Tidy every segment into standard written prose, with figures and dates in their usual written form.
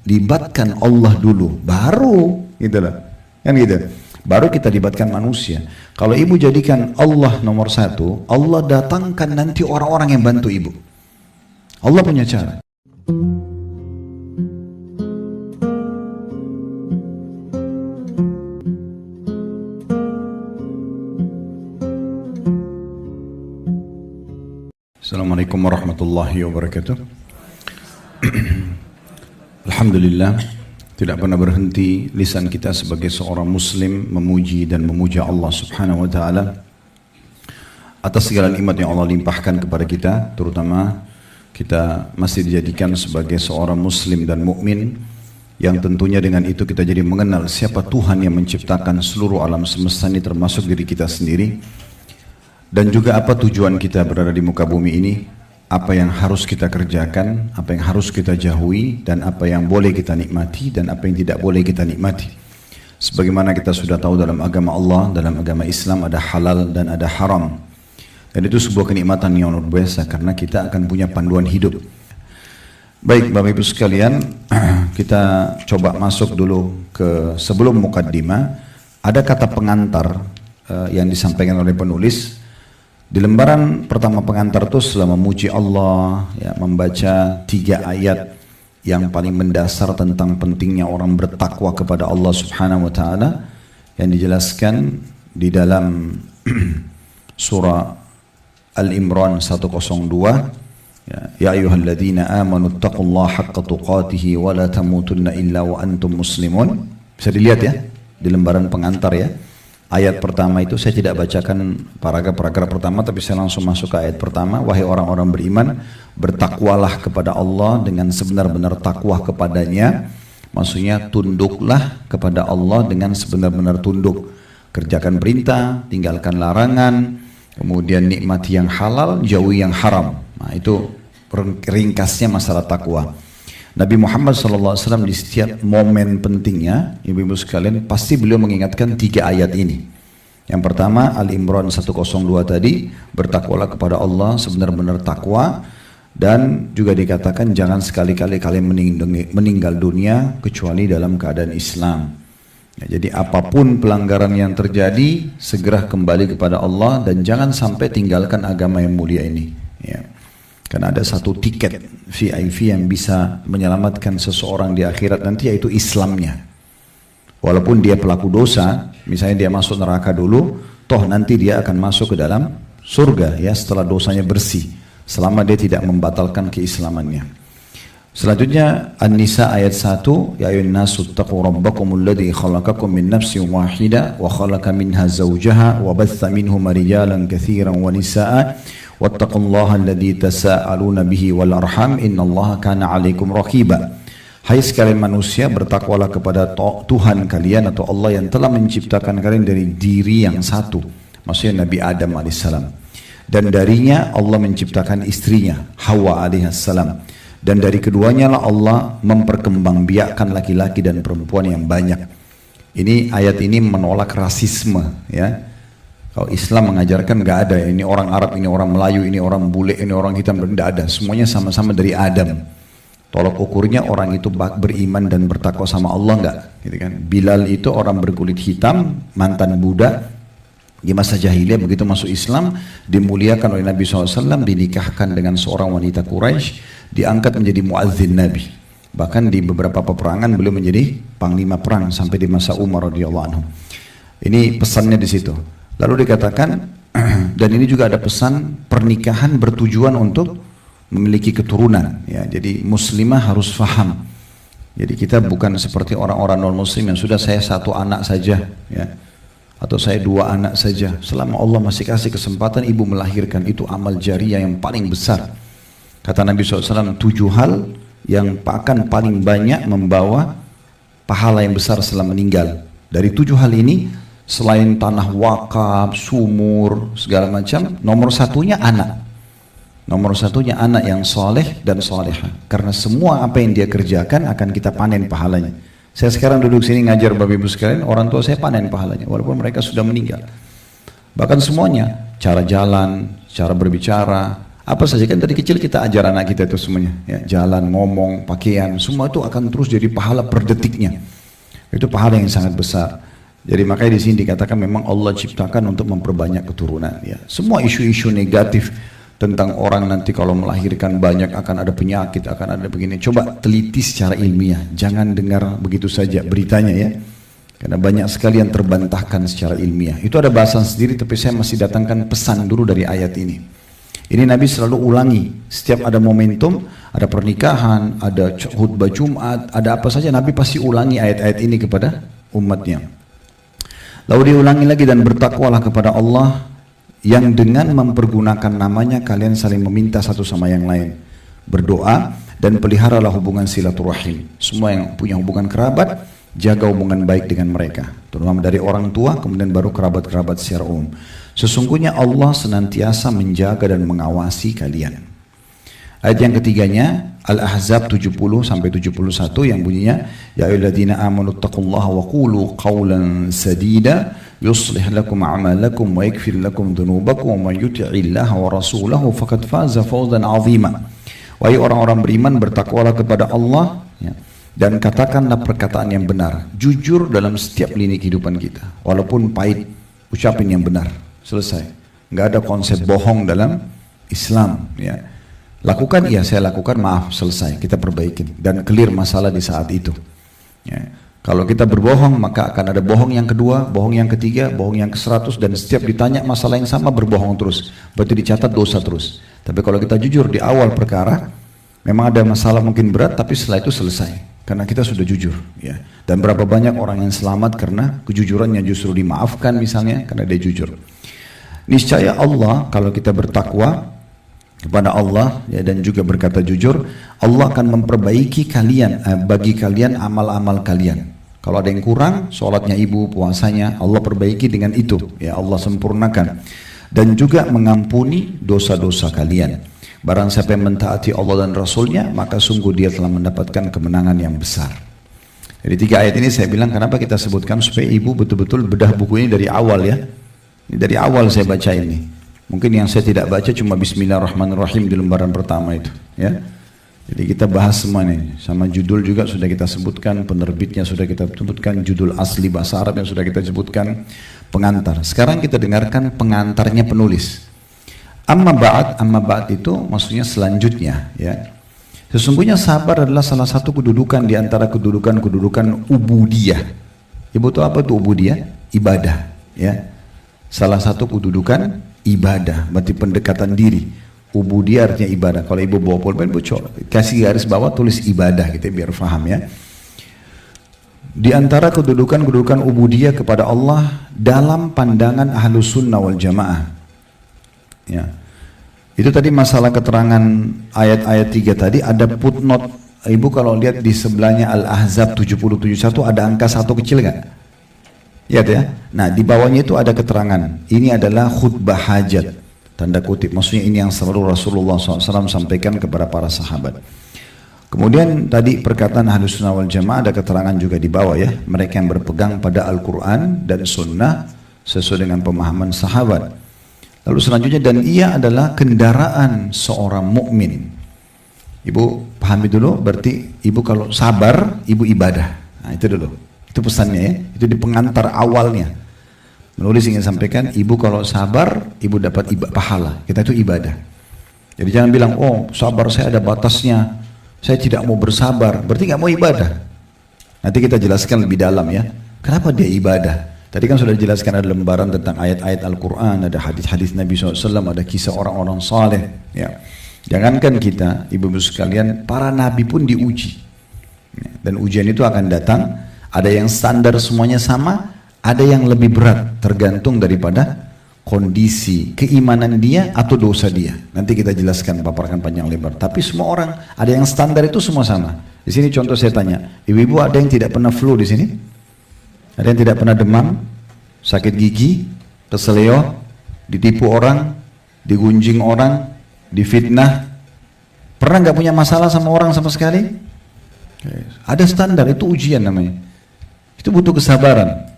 libatkan Allah dulu, baru gitu loh, kan gitu. Baru kita libatkan manusia. Kalau ibu jadikan Allah nomor satu, Allah datangkan nanti orang-orang yang bantu ibu. Allah punya cara. Assalamualaikum warahmatullahi wabarakatuh. Alhamdulillah, tidak pernah berhenti lisan kita sebagai seorang muslim memuji dan memuja Allah subhanahu wa ta'ala atas segala nikmat yang Allah limpahkan kepada kita, terutama kita masih dijadikan sebagai seorang muslim dan mukmin, yang tentunya dengan itu kita jadi mengenal siapa Tuhan yang menciptakan seluruh alam semesta ini termasuk diri kita sendiri, dan juga apa tujuan kita berada di muka bumi ini, apa yang harus kita kerjakan, apa yang harus kita jauhi, dan apa yang boleh kita nikmati dan apa yang tidak boleh kita nikmati. Sebagaimana kita sudah tahu dalam agama Allah, dalam agama Islam ada halal dan ada haram. Dan itu sebuah kenikmatan yang luar biasa karena kita akan punya panduan hidup. Baik Bapak Ibu sekalian, kita coba masuk dulu ke sebelum mukaddimah. Ada kata pengantar yang disampaikan oleh penulis. Di lembaran pertama pengantar itu setelah memuji Allah, ya, membaca 3 ayat yang paling mendasar tentang pentingnya orang bertakwa kepada Allah subhanahu wa ta'ala, yang dijelaskan di dalam surah Al-Imran 102, ya ayyuhalladzina amanu taqullaha haqqa tuqatih wa la tamutunna illa wa antum muslimun. Bisa dilihat ya di lembaran pengantar ya. Ayat pertama itu saya tidak bacakan paragraf pertama, tapi saya langsung masuk ke ayat pertama. Wahai orang-orang beriman, bertakwalah kepada Allah dengan sebenar-benar takwa kepadanya. Maksudnya tunduklah kepada Allah dengan sebenar-benar tunduk. Kerjakan perintah, tinggalkan larangan, kemudian nikmati yang halal, jauhi yang haram. Nah itu ringkasnya masalah takwa. Nabi Muhammad SAW di setiap momen pentingnya, ibu-ibu sekalian, pasti beliau mengingatkan 3 ayat ini. Yang pertama, Al-Imran 102 tadi, bertakwalah kepada Allah sebenar-benar takwa, dan juga dikatakan jangan sekali-kali kalian meninggal dunia kecuali dalam keadaan Islam. Ya, jadi apapun pelanggaran yang terjadi, segera kembali kepada Allah dan jangan sampai tinggalkan agama yang mulia ini. Ya. Karena ada satu tiket VIP yang bisa menyelamatkan seseorang di akhirat nanti, yaitu Islamnya. Walaupun dia pelaku dosa, misalnya dia masuk neraka dulu, toh nanti dia akan masuk ke dalam surga ya setelah dosanya bersih, selama dia tidak membatalkan keislamannya. Selanjutnya An-Nisa ayat 1, ya ayyuhan nasu taqu rabbakumul ladzi khalaqakum min nafsin wahidah wa khalaqa minha zawjaha wa batha minhuma rijalan katsiran wa nisaa'a wattaqullaha alladzi tasaaluna bihi wal arham innallaha kana 'alaikum raqiba. Hai sekalian manusia, bertakwalah kepada Tuhan kalian atau Allah yang telah menciptakan kalian dari diri yang satu, maksudnya Nabi Adam alaihissalam, dan darinya Allah menciptakan istrinya Hawa alaihissalam, dan dari keduanya lah Allah memperkembangbiakkan laki-laki dan perempuan yang banyak. Ini ayat ini menolak rasisme ya. Kalau Islam mengajarkan nggak ada, ini orang Arab, ini orang Melayu, ini orang bule, ini orang hitam, tidak ada. Semuanya sama-sama dari Adam. Tolok ukurnya orang itu beriman dan bertakwa sama Allah nggak? Gitu kan? Bilal itu orang berkulit hitam, mantan budak di masa jahiliyah, begitu masuk Islam dimuliakan oleh Nabi SAW, dinikahkan dengan seorang wanita Quraisy, diangkat menjadi muadzin Nabi. Bahkan di beberapa peperangan beliau menjadi panglima perang sampai di masa Umar radhiyallahu anhu. Ini pesannya di situ. Lalu dikatakan, dan ini juga ada pesan pernikahan bertujuan untuk memiliki keturunan. Ya, jadi muslimah harus faham. Jadi kita bukan seperti orang-orang non muslim yang sudah saya 1 anak saja, ya, atau saya 2 anak saja. Selama Allah masih kasih kesempatan ibu melahirkan, itu amal jariah yang paling besar. Kata Nabi SAW, 7 hal yang akan paling banyak membawa pahala yang besar setelah meninggal. Dari 7 hal ini, selain tanah wakaf, sumur, segala macam, nomor satunya anak. Nomor satunya anak yang soleh dan soleha. Karena semua apa yang dia kerjakan akan kita panen pahalanya. Saya sekarang duduk sini ngajar Bapak Ibu sekalian, orang tua saya panen pahalanya, walaupun mereka sudah meninggal. Bahkan semuanya, cara jalan, cara berbicara, Apa saja kan dari kecil kita ajar anak kita itu semuanya, ya, jalan, ngomong, pakaian, semua itu akan terus jadi pahala per detiknya. Itu pahala yang sangat besar. Jadi makanya di sini dikatakan memang Allah ciptakan untuk memperbanyak keturunan. Ya, semua isu-isu negatif tentang orang nanti kalau melahirkan banyak akan ada penyakit, akan ada begini. Coba teliti secara ilmiah, jangan dengar begitu saja beritanya ya. Karena banyak sekali yang terbantahkan secara ilmiah. Itu ada bahasan sendiri, tapi saya masih datangkan pesan dulu dari ayat ini. Ini Nabi selalu ulangi, setiap ada momentum, ada pernikahan, ada khutbah Jumat, ada apa saja, Nabi pasti ulangi ayat-ayat ini kepada umatnya. Lalu diulangi lagi, dan bertakwalah kepada Allah yang dengan mempergunakan namanya kalian saling meminta satu sama yang lain. Berdoa dan peliharalah hubungan silaturahim. Semua yang punya hubungan kerabat, jaga hubungan baik dengan mereka, terutama dari orang tua, kemudian baru kerabat-kerabat secara umum. Sesungguhnya Allah senantiasa menjaga dan mengawasi kalian. Ayat yang ketiganya Al-Ahzab 70-71 yang bunyinya, Ya ayyuhalladzina amanu taqullaha wa qulu qawlan sadida yuslih lakum a'malakum wa yaghfir lakum dhunubakum wa man yuti'illaha wa rasulahu faqad faza fawzan 'azima. Wahai orang-orang beriman, bertakwalah kepada Allah, ya, dan katakanlah perkataan yang benar, jujur dalam setiap lini kehidupan kita, walaupun pahit, ucapin yang benar, selesai. Nggak ada konsep bohong dalam Islam, ya. Lakukan, iya saya lakukan, maaf, selesai, kita perbaikin dan clear masalah di saat itu, ya. Kalau kita berbohong, maka akan ada bohong yang kedua, bohong yang ketiga, bohong yang ke-100, dan setiap ditanya masalah yang sama berbohong terus, berarti dicatat dosa terus. Tapi kalau kita jujur di awal perkara, memang ada masalah mungkin berat, tapi setelah itu selesai. Karena kita sudah jujur, ya. Dan berapa banyak orang yang selamat karena kejujurannya, justru dimaafkan misalnya karena dia jujur. Niscaya Allah, kalau kita bertakwa kepada Allah, ya, dan juga berkata jujur, Allah akan memperbaiki kalian, bagi kalian amal-amal kalian. Kalau ada yang kurang, sholatnya ibu, puasanya, Allah perbaiki dengan itu, ya, Allah sempurnakan. Dan juga mengampuni dosa-dosa kalian. Barang siapa yang mentaati Allah dan Rasulnya, maka sungguh dia telah mendapatkan kemenangan yang besar. Jadi 3 ayat ini saya bilang kenapa kita sebutkan, supaya ibu betul-betul bedah buku ini dari awal, ya. Ini dari awal saya baca ini. Mungkin yang saya tidak baca cuma Bismillahirrahmanirrahim di lembaran pertama itu, ya. Jadi kita bahas semua ini, sama judul juga sudah kita sebutkan, penerbitnya sudah kita sebutkan, judul asli bahasa Arab yang sudah kita sebutkan, pengantar. Sekarang kita dengarkan pengantarnya penulis. Amma ba'd itu maksudnya selanjutnya, ya. Sesungguhnya sabar adalah salah satu kedudukan di antara kedudukan ubudiyah. Ibu tahu apa itu ubudiyah? Ibadah, ya. Salah satu kedudukan ibadah, berarti pendekatan diri. Ubudiyah artinya ibadah. Kalau ibu bawa pulpen, ibu kasih garis bawah tulis ibadah gitu biar paham, ya. Di antara kedudukan ubudiyah kepada Allah dalam pandangan Ahlus Sunnah wal Jamaah. Ya. Itu tadi masalah keterangan ayat-ayat 3 tadi, ada footnote. Ibu kalau lihat di sebelahnya Al-Ahzab 70-71 ada angka 1 kecil nggak? Ya, nah di bawahnya itu ada keterangan. Ini adalah khutbah hajat, tanda kutip. Maksudnya ini yang selalu Rasulullah SAW sampaikan kepada para sahabat. Kemudian tadi perkataan Ahlus Sunnah wal Jamaah ada keterangan juga di bawah, ya. Mereka yang berpegang pada Al-Quran dan Sunnah sesuai dengan pemahaman sahabat. Lalu selanjutnya, dan ia adalah kendaraan seorang mukmin. Ibu pahami dulu, berarti ibu kalau sabar, ibu ibadah. Nah itu dulu, itu pesannya, ya. Itu di pengantar awalnya. Menulis ingin sampaikan, ibu kalau sabar, ibu dapat pahala. Kita itu ibadah. Jadi jangan bilang, oh sabar saya ada batasnya, saya tidak mau bersabar, berarti nggak mau ibadah. Nanti kita jelaskan lebih dalam, ya. Kenapa dia ibadah? Tadi kan sudah dijelaskan ada lembaran tentang ayat-ayat Al-Quran, ada hadis-hadis Nabi SAW, ada kisah orang-orang saleh, ya. Jangankan kita, ibu-ibu sekalian, para nabi pun diuji, ya. Dan ujian itu akan datang, ada yang standar semuanya sama, ada yang lebih berat, tergantung daripada kondisi keimanan dia atau dosa dia. Nanti kita jelaskan, paparkan panjang lebar. Tapi semua orang, ada yang standar itu semua sama. Di sini contoh saya tanya, ibu-ibu ada yang tidak pernah flu di sini? Ada yang tidak pernah demam, sakit gigi, keseleo, ditipu orang, digunjing orang, difitnah? Pernah nggak punya masalah sama orang sama sekali? Ada standar, itu ujian namanya. Itu butuh kesabaran.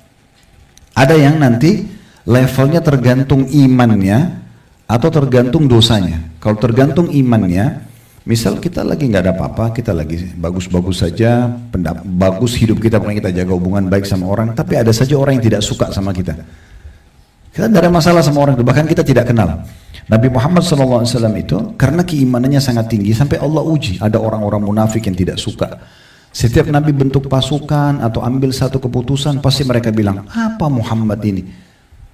Ada yang nanti levelnya tergantung imannya, atau tergantung dosanya. Kalau tergantung imannya, misal kita lagi nggak ada apa-apa, kita lagi bagus-bagus saja, bagus hidup kita, pokoknya kita jaga hubungan baik sama orang, tapi ada saja orang yang tidak suka sama kita. Kita tidak ada masalah sama orang itu, bahkan kita tidak kenal. Nabi Muhammad SAW itu karena keimanannya sangat tinggi sampai Allah uji. Ada orang-orang munafik yang tidak suka. Setiap Nabi bentuk pasukan atau ambil satu keputusan, pasti mereka bilang, apa Muhammad ini?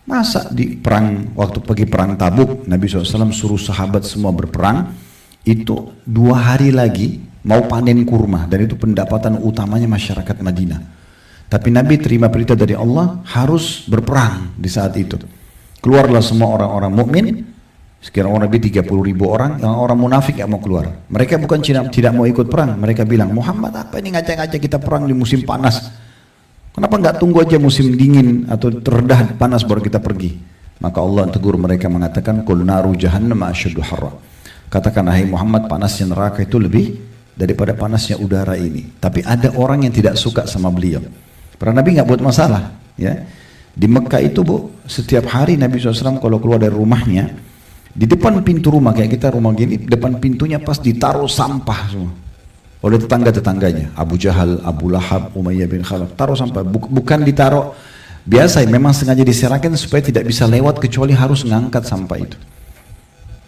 Masa di perang, waktu pergi perang Tabuk, Nabi SAW suruh sahabat semua berperang, itu 2 hari lagi mau panen kurma, dan itu pendapatan utamanya masyarakat Madinah. Tapi Nabi terima perintah dari Allah harus berperang di saat itu. Keluarlah semua orang-orang mukmin, sekitar orang lebih 30.000 orang, yang orang munafik yang mau keluar. Mereka bukan tidak mau ikut perang, mereka bilang, Muhammad apa ini ngajak-ngajak kita perang di musim panas? Kenapa nggak tunggu aja musim dingin atau teredah panas baru kita pergi? Maka Allah tegur mereka mengatakan, Qul naru jahannam asyaddu harra. Katakan, hai Muhammad, panasnya neraka itu lebih daripada panasnya udara ini. Tapi ada orang yang tidak suka sama beliau. Para Nabi nggak buat masalah, ya. Di Mekah itu setiap hari Nabi SAW kalau keluar dari rumahnya, di depan pintu rumah, kayak kita rumah gini, depan pintunya pas ditaruh sampah semua oleh tetangga-tetangganya, Abu Jahal, Abu Lahab, Umayyah bin Khalaf, taruh sampah, bukan ditaruh biasa, memang sengaja diserakan supaya tidak bisa lewat kecuali harus ngangkat sampah itu.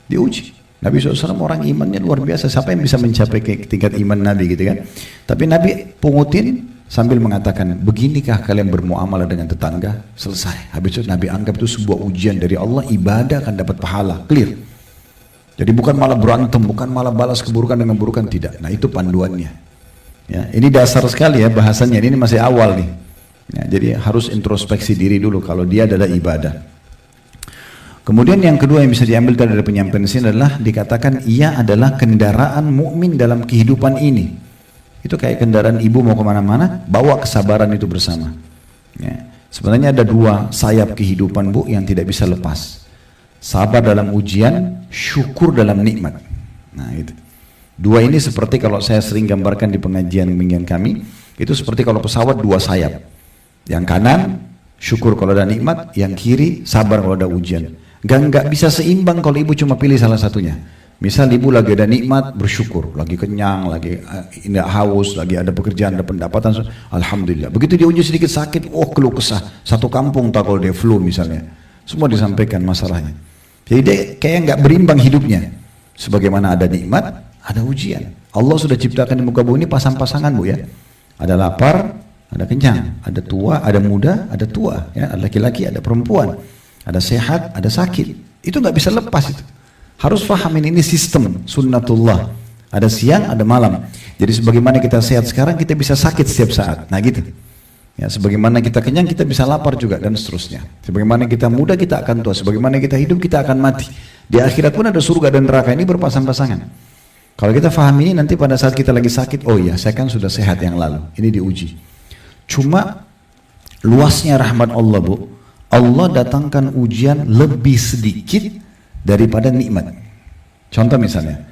Diuji. Nabi SAW orang imannya luar biasa, siapa yang bisa mencapai ke tingkat iman Nabi gitu kan. Tapi Nabi pungutin sambil mengatakan, beginikah kalian bermuamalah dengan tetangga? Selesai. Habis itu Nabi anggap itu sebuah ujian dari Allah, ibadah akan dapat pahala, clear. Jadi bukan malah berantem, bukan malah balas keburukan dengan keburukan, tidak. Nah itu panduannya. Ya, ini dasar sekali ya bahasanya, ini masih awal nih. Ya, jadi harus introspeksi diri dulu kalau dia adalah ibadah. Kemudian yang kedua yang bisa diambil dari penyampaian sini adalah dikatakan ia adalah kendaraan mukmin dalam kehidupan ini. Itu kayak kendaraan ibu mau kemana-mana, bawa kesabaran itu bersama. Ya. Sebenarnya ada 2 sayap kehidupan bu yang tidak bisa lepas. Sabar dalam ujian, syukur dalam nikmat. Nah itu. 2 ini seperti kalau saya sering gambarkan di pengajian kami, itu seperti kalau pesawat 2 sayap. Yang kanan, syukur kalau ada nikmat, yang kiri, sabar kalau ada ujian. Nggak bisa seimbang kalau ibu cuma pilih salah satunya. Misal ibu lagi ada nikmat, bersyukur, lagi kenyang, lagi tidak haus, lagi ada pekerjaan, ada pendapatan, alhamdulillah. Begitu dia uji sedikit sakit, keluh kesah. Satu kampung tak kalau dia flu misalnya, semua disampaikan masalahnya. Jadi dia kayak nggak berimbang hidupnya. Sebagaimana ada nikmat, ada ujian. Allah sudah ciptakan di muka bumi ini pasang-pasangan bu ya. Ada lapar, ada kenyang, ada tua, ada muda, ada tua, ya, ada laki-laki, ada perempuan, ada sehat, ada sakit. Itu nggak bisa lepas itu. Harus pahamin ini sistem sunnatullah. Ada siang, ada malam. Jadi sebagaimana kita sehat sekarang, kita bisa sakit setiap saat. Nah gitu. Ya, sebagaimana kita kenyang, kita bisa lapar juga dan seterusnya. Sebagaimana kita muda, kita akan tua. Sebagaimana kita hidup, kita akan mati. Di akhirat pun ada surga dan neraka, ini berpasang-pasangan. Kalau kita faham ini, nanti pada saat kita lagi sakit, oh iya, saya kan sudah sehat yang lalu. Ini diuji. Cuma luasnya rahmat Allah bu, Allah datangkan ujian lebih sedikit daripada nikmat. Contoh misalnya,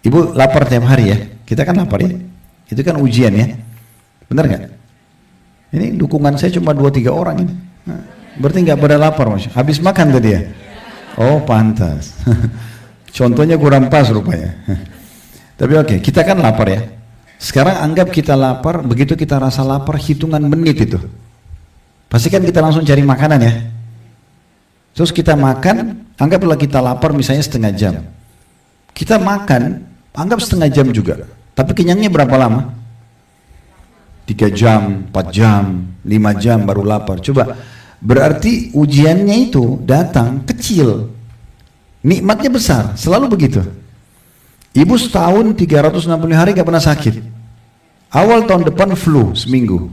ibu lapar tiap hari ya, kita kan lapar ya, itu kan ujian ya, benar nggak? Ini dukungan saya cuma 2-3 orang ini, berarti nggak pada lapar mas. Habis makan tadi ya? Oh pantas. Contohnya kurang pas rupanya. Tapi oke, kita kan lapar ya. Sekarang anggap kita lapar, begitu kita rasa lapar hitungan menit itu, pasti kan kita langsung cari makanan ya. Terus kita makan, anggaplah kita lapar misalnya setengah jam. Kita makan, anggap setengah jam juga. Tapi kenyangnya berapa lama? 3 jam, 4 jam, 5 jam baru lapar. Coba, berarti ujiannya itu datang kecil. Nikmatnya besar, selalu begitu. Ibu setahun 360 hari gak pernah sakit. Awal tahun depan flu seminggu.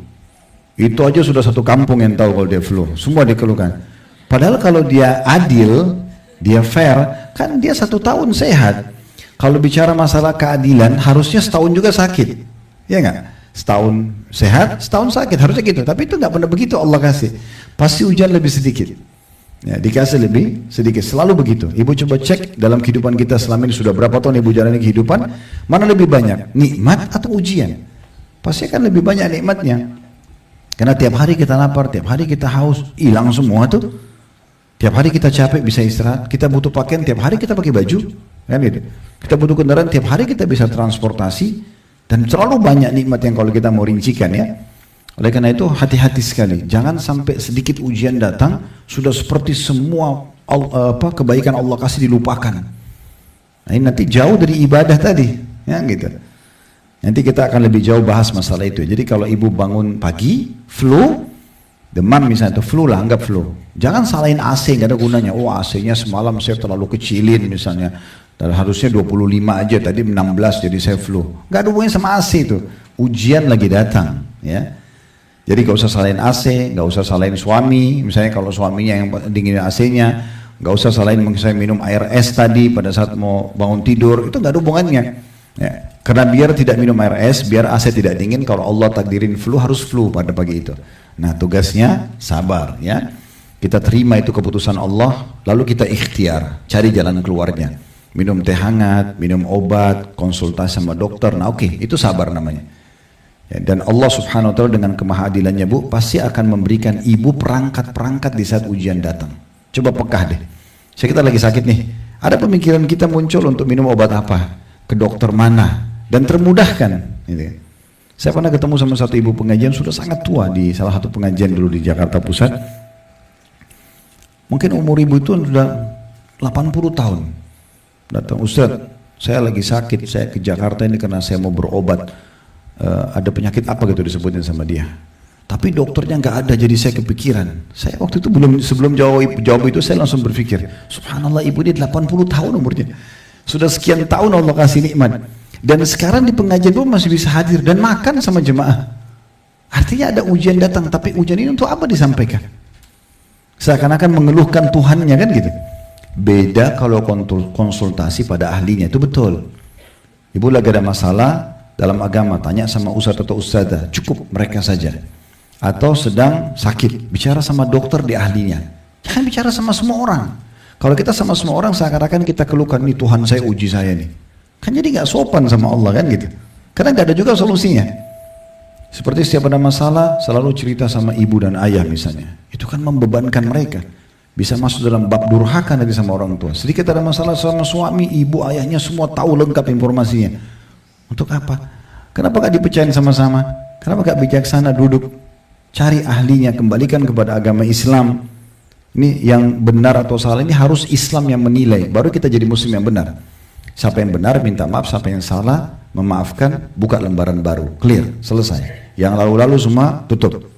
Itu aja sudah satu kampung yang tahu kalau dia flu. Semua dikeluhkan. Padahal kalau dia adil, dia fair, kan dia 1 tahun sehat. Kalau bicara masalah keadilan, harusnya setahun juga sakit. Ya nggak? Setahun sehat, setahun sakit, harusnya gitu. Tapi itu nggak pernah begitu Allah kasih. Pasti ujian lebih sedikit. Ya, dikasih lebih sedikit, selalu begitu. Ibu coba cek dalam kehidupan kita selama ini sudah berapa tahun ibu jalani kehidupan, mana lebih banyak, nikmat atau ujian? Pasti akan lebih banyak nikmatnya. Karena tiap hari kita lapar, tiap hari kita haus, hilang semua tuh. Tiap hari kita capek bisa istirahat, kita butuh pakaian tiap hari kita pakai baju, kan gitu. Kita butuh kendaraan tiap hari kita bisa transportasi, dan terlalu banyak nikmat yang kalau kita mau rincikan ya. Oleh karena itu hati-hati sekali, jangan sampai sedikit ujian datang sudah seperti semua kebaikan Allah kasih dilupakan. Nah, ini nanti jauh dari ibadah tadi, ya gitu. Nanti kita akan lebih jauh bahas masalah itu. Jadi kalau ibu bangun pagi, flu, demam misalnya, itu flu lah, anggap flu. Jangan salahin AC, nggak ada gunanya. Oh AC-nya semalam saya terlalu kecilin misalnya. Dan harusnya 25 aja, tadi 16 jadi saya flu. Nggak ada hubungannya sama AC itu. Ujian lagi datang, ya. Jadi nggak usah salahin AC, nggak usah salahin suami. Misalnya kalau suaminya yang dingin AC-nya, nggak usah salahin misalnya minum air es tadi pada saat mau bangun tidur. Itu nggak ada hubungannya. Ya. Karena biar tidak minum air es, biar AC tidak dingin. Kalau Allah takdirin flu, harus flu pada pagi itu. Nah tugasnya sabar ya. Kita terima itu keputusan Allah, lalu kita ikhtiar, cari jalan keluarnya. Minum teh hangat, minum obat, konsultasi sama dokter. Nah oke, itu sabar namanya. Ya, dan Allah subhanahu wa ta'ala dengan kemahadilannya bu, pasti akan memberikan ibu perangkat-perangkat di saat ujian datang. Coba pekah deh. Kita lagi sakit nih, ada pemikiran kita muncul untuk minum obat apa? Ke dokter mana? Dan termudahkan. Gitu. Saya pernah ketemu sama satu ibu pengajian sudah sangat tua di salah satu pengajian dulu di Jakarta Pusat. Mungkin umur ibu itu sudah 80 tahun. Datang, Ustaz, saya lagi sakit, saya ke Jakarta ini karena saya mau berobat. Ada penyakit apa gitu disebutin sama dia. Tapi dokternya nggak ada, jadi saya kepikiran. Saya waktu itu sebelum jawab itu saya langsung berpikir, subhanallah ibu dia 80 tahun umurnya. Sudah sekian tahun Allah kasih nikmat. Dan sekarang di pengajian pun masih bisa hadir dan makan sama jemaah. Artinya ada ujian datang, tapi ujian ini untuk apa disampaikan? Seakan-akan mengeluhkan Tuhannya kan gitu. Beda kalau konsultasi pada ahlinya, itu betul. Ibu lagi ada masalah dalam agama, tanya sama ustadz atau ustadzah, cukup mereka saja. Atau sedang sakit, bicara sama dokter di ahlinya. Jangan bicara sama semua orang. Kalau kita sama semua orang seakan-akan kita keluhkan, nih Tuhan saya uji saya nih. Kan jadi gak sopan sama Allah kan gitu. Karena gak ada juga solusinya. Seperti setiap ada masalah selalu cerita sama ibu dan ayah misalnya. Itu kan membebankan mereka. Bisa masuk dalam bab durhaka nanti sama orang tua. Sedikit ada masalah sama suami, ibu, ayahnya semua tahu lengkap informasinya. Untuk apa? Kenapa gak dipecahin sama-sama? Kenapa gak bijaksana duduk? Cari ahlinya, kembalikan kepada agama Islam. Ini yang benar atau salah ini harus Islam yang menilai. Baru kita jadi muslim yang benar. Siapa yang benar minta maaf, siapa yang salah memaafkan, buka lembaran baru, clear, selesai. Yang lalu-lalu semua tutup,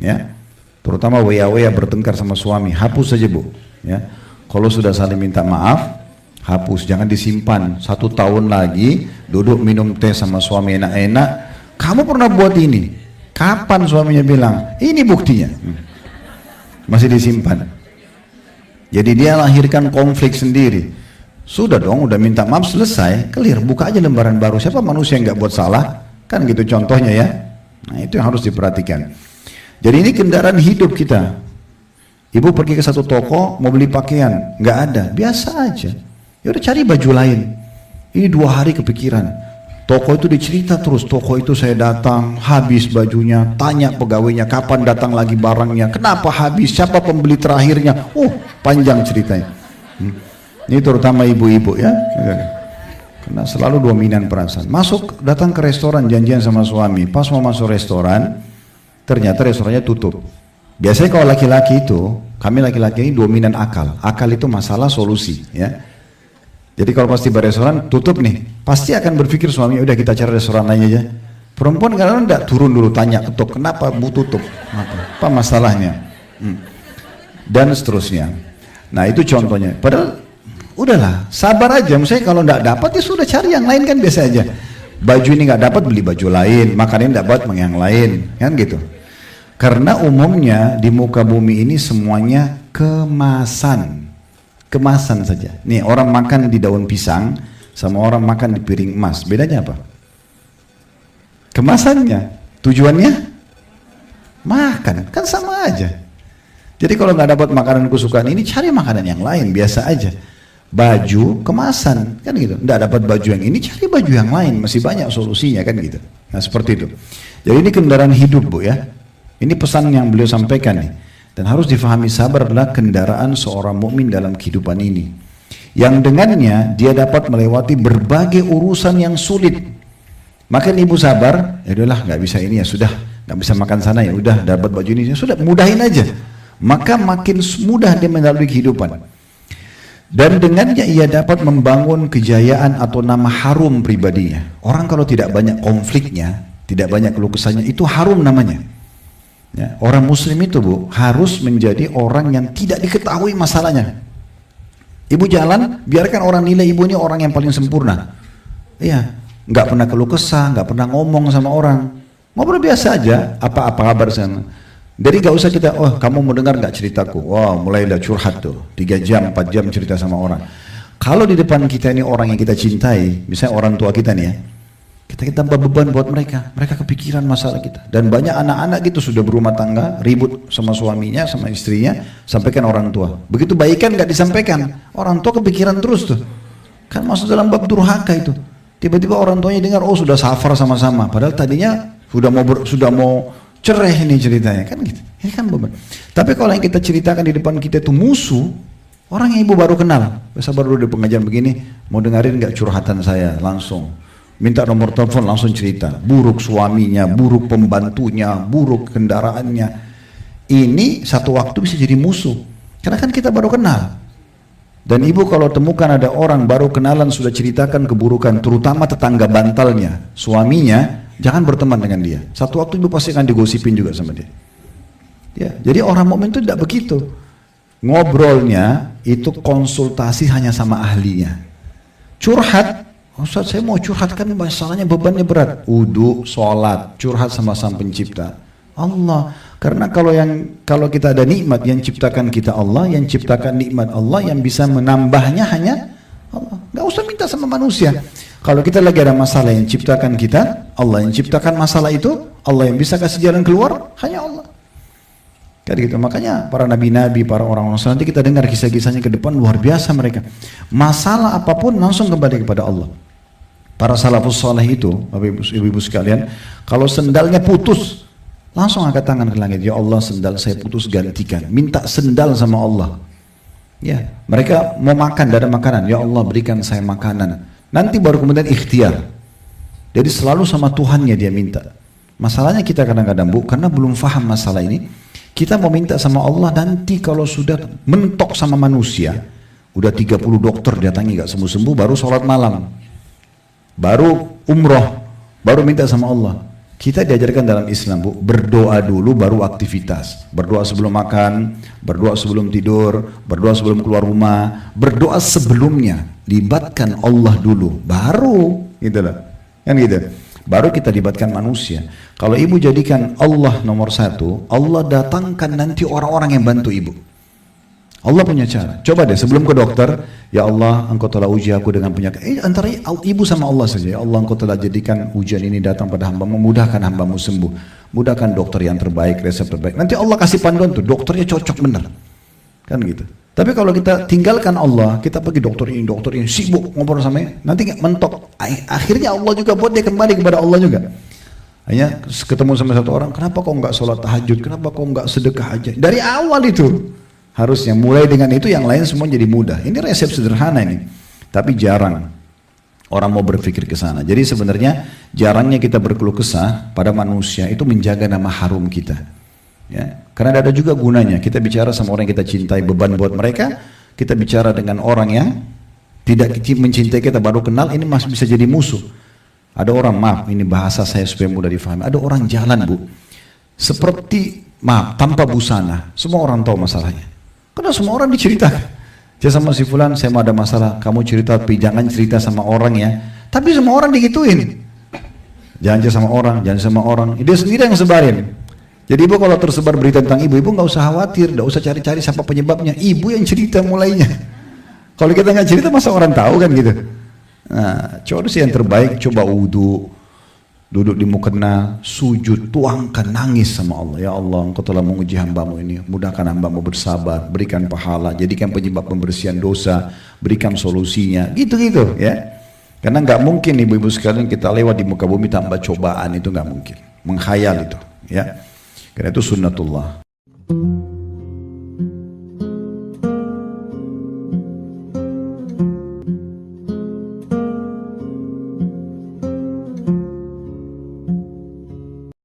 ya. Terutama waya-waya bertengkar sama suami, hapus saja bu, ya. Kalau sudah saling minta maaf, hapus, jangan disimpan. 1 tahun lagi duduk minum teh sama suami enak-enak, kamu pernah buat ini? Kapan suaminya bilang? Ini buktinya. Masih disimpan. Jadi dia lahirkan konflik sendiri. Sudah dong, udah minta maaf selesai, clear, buka aja lembaran baru. Siapa manusia yang nggak buat salah? Kan gitu contohnya ya. Nah itu yang harus diperhatikan. Jadi ini kendaraan hidup kita. Ibu pergi ke satu toko mau beli pakaian, nggak ada, biasa aja. Ya udah cari baju lain. Ini 2 hari kepikiran. Toko itu dicerita terus, toko itu saya datang, habis bajunya, tanya pegawainya kapan datang lagi barangnya, kenapa habis, siapa pembeli terakhirnya, panjang ceritanya. Ini terutama ibu-ibu ya, karena selalu dominan perasaan. Datang ke restoran janjian sama suami, pas mau masuk restoran, ternyata restorannya tutup. Biasanya kalau laki-laki itu, kami laki-laki ini dominan akal. Akal itu masalah solusi ya. Jadi kalau pasti restoran tutup nih, pasti akan berpikir suami, udah kita cari restoran lain aja. Perempuan kadang-kadang enggak turun dulu tanya ketuk, kenapa bu tutup? Apa masalahnya? Dan seterusnya. Nah itu contohnya. Padahal udahlah, sabar aja. Misalnya kalau enggak dapat ya sudah cari yang lain kan biasa aja. Baju ini enggak dapat beli baju lain, makanan enggak dapat yang lain, kan gitu. Karena umumnya di muka bumi ini semuanya kemasan. Kemasan saja. Nih orang makan di daun pisang sama orang makan di piring emas. Bedanya apa? Kemasannya. Tujuannya? Makan. Kan sama aja. Jadi kalau nggak dapat makanan kesukaan ini, cari makanan yang lain. Biasa aja. Baju, kemasan. Kan gitu. Nggak dapat baju yang ini, cari baju yang lain. Masih banyak solusinya kan gitu. Nah seperti itu. Jadi ini kendaraan hidup bu ya. Ini pesan yang beliau sampaikan nih. Dan harus difahami sabar adalah kendaraan seorang mukmin dalam kehidupan ini. Yang dengannya dia dapat melewati berbagai urusan yang sulit. Makin ibu sabar, ya udahlah nggak bisa ini ya sudah, nggak bisa makan sana ya udah, dapat baju ini ya sudah, mudahin aja. Maka makin mudah dia melalui kehidupan. Dan dengannya ia dapat membangun kejayaan atau nama harum pribadinya. Orang kalau tidak banyak konfliknya, tidak banyak keluh kesahnya, itu harum namanya. Ya, orang muslim itu Bu, harus menjadi orang yang tidak diketahui masalahnya. Ibu jalan, biarkan orang nilai ibu ini orang yang paling sempurna. Iya, nggak pernah keluh kesah, nggak pernah ngomong sama orang. Ngobrol biasa aja, apa kabar sana. Jadi gak usah kita, oh kamu mau dengar gak ceritaku? Wow, mulai udah curhat tuh, 3 jam, 4 jam cerita sama orang. Kalau di depan kita ini orang yang kita cintai, misalnya orang tua kita nih ya, kita tambah beban buat mereka kepikiran masalah kita. Dan banyak anak-anak gitu sudah berumah tangga, ribut sama suaminya, sama istrinya, sampaikan orang tua. Begitu baikan gak disampaikan, orang tua kepikiran terus tuh. Kan masuk dalam bab durhaka itu. Tiba-tiba orang tuanya dengar, oh sudah safar sama-sama, padahal tadinya sudah mau cerai ini ceritanya, kan gitu. Ini kan beban. Tapi kalau yang kita ceritakan di depan kita itu musuh, orang yang ibu baru kenal, biasa baru di pengajian begini, mau dengerin nggak curhatan saya, langsung minta nomor telepon, langsung cerita, buruk suaminya, buruk pembantunya, buruk kendaraannya. Ini satu waktu bisa jadi musuh, karena kan kita baru kenal. Dan ibu kalau temukan ada orang baru kenalan sudah ceritakan keburukan, terutama tetangga bantalnya, suaminya, jangan berteman dengan dia. Satu waktu ibu pasti akan digosipin juga sama dia. Ya, jadi orang mukmin itu tidak begitu. Ngobrolnya itu konsultasi hanya sama ahlinya. Curhat, Ustaz saya mau curhat kan masalahnya bebannya berat. Wudu, sholat, curhat sama Sang Pencipta Allah. Karena kalau kita ada nikmat yang ciptakan kita Allah, yang ciptakan nikmat Allah, yang bisa menambahnya hanya Allah. Gak usah minta sama manusia. Kalau kita lagi ada masalah yang ciptakan kita, Allah yang ciptakan masalah itu, Allah yang bisa kasih jalan keluar, hanya Allah. Kayak gitu. Makanya para nabi-nabi, para orang-orang saleh, nanti kita dengar kisah-kisahnya ke depan, luar biasa mereka. Masalah apapun langsung kembali kepada Allah. Para salafus saleh itu, Bapak Ibu sekalian, kalau sendalnya putus, langsung angkat tangan ke langit, ya Allah sendal saya putus gantikan. Minta sendal sama Allah. Ya, mereka mau makan, tidak ada makanan, ya Allah berikan saya makanan. Nanti baru kemudian ikhtiar. Jadi selalu sama Tuhannya dia minta. Masalahnya kita kadang-kadang Bu, karena belum faham masalah ini, kita mau minta sama Allah, nanti kalau sudah mentok sama manusia, udah 30 dokter datangi gak sembuh-sembuh, baru sholat malam, baru umroh, baru minta sama Allah. Kita diajarkan dalam Islam Bu, berdoa dulu baru aktivitas. Berdoa sebelum makan, berdoa sebelum tidur, berdoa sebelum keluar rumah, berdoa sebelumnya. Libatkan Allah dulu, baru gitu lah. Kan gitu. Baru kita libatkan manusia. Kalau ibu jadikan Allah nomor 1, Allah datangkan nanti orang-orang yang bantu ibu. Allah punya cara. Coba deh sebelum ke dokter, ya Allah engkau telah uji aku dengan penyakit. Antara ibu sama Allah saja. Ya Allah engkau telah jadikan ujian ini datang pada hamba, memudahkan hambamu sembuh. Mudahkan dokter yang terbaik, resep terbaik. Nanti Allah kasih panduan tuh, dokternya cocok benar. Kan gitu. Tapi kalau kita tinggalkan Allah, kita pergi dokter ini, sibuk ngobrol sama dia, nanti mentok. Akhirnya Allah juga buat dia kembali kepada Allah juga. Hanya ketemu sama satu orang, kenapa kau enggak sholat tahajud, kenapa kau enggak sedekah aja. Dari awal itu. Harusnya mulai dengan itu, yang lain semua jadi mudah. Ini resep sederhana ini, tapi jarang orang mau berpikir ke sana. Jadi sebenarnya jarangnya kita berkeluh kesah pada manusia itu menjaga nama harum kita. Ya, karena ada juga gunanya. Kita bicara sama orang yang kita cintai, beban buat mereka. Kita bicara dengan orang yang tidak mencintai kita, baru kenal, ini masih bisa jadi musuh. Ada orang, maaf ini bahasa saya supaya mudah difahami. Ada orang jalan Bu, seperti maaf tanpa busana. Semua orang tahu masalahnya. Karena semua orang diceritakan. Saya sama si fulan, saya mau ada masalah, kamu cerita, tapi jangan cerita sama orang ya. Tapi semua orang digituin. Jangan sama orang, jangan sama orang. Dia sendiri yang sebarin. Jadi ibu kalau tersebar berita tentang ibu nggak usah khawatir, nggak usah cari-cari siapa penyebabnya. Ibu yang cerita mulainya. Kalau kita nggak cerita, masa orang tahu kan gitu. Nah, coba sih yang terbaik, coba wudu, duduk di mukena, sujud, tuangkan, nangis sama Allah. Ya Allah, engkau telah menguji hambamu ini, mudahkan hambamu bersabar, berikan pahala, jadikan penyebab pembersihan dosa, berikan solusinya, gitu-gitu ya. Karena nggak mungkin ibu-ibu sekalian kita lewat di muka bumi tanpa cobaan, itu nggak mungkin, menghayal itu ya. Karena itu sunnatullah.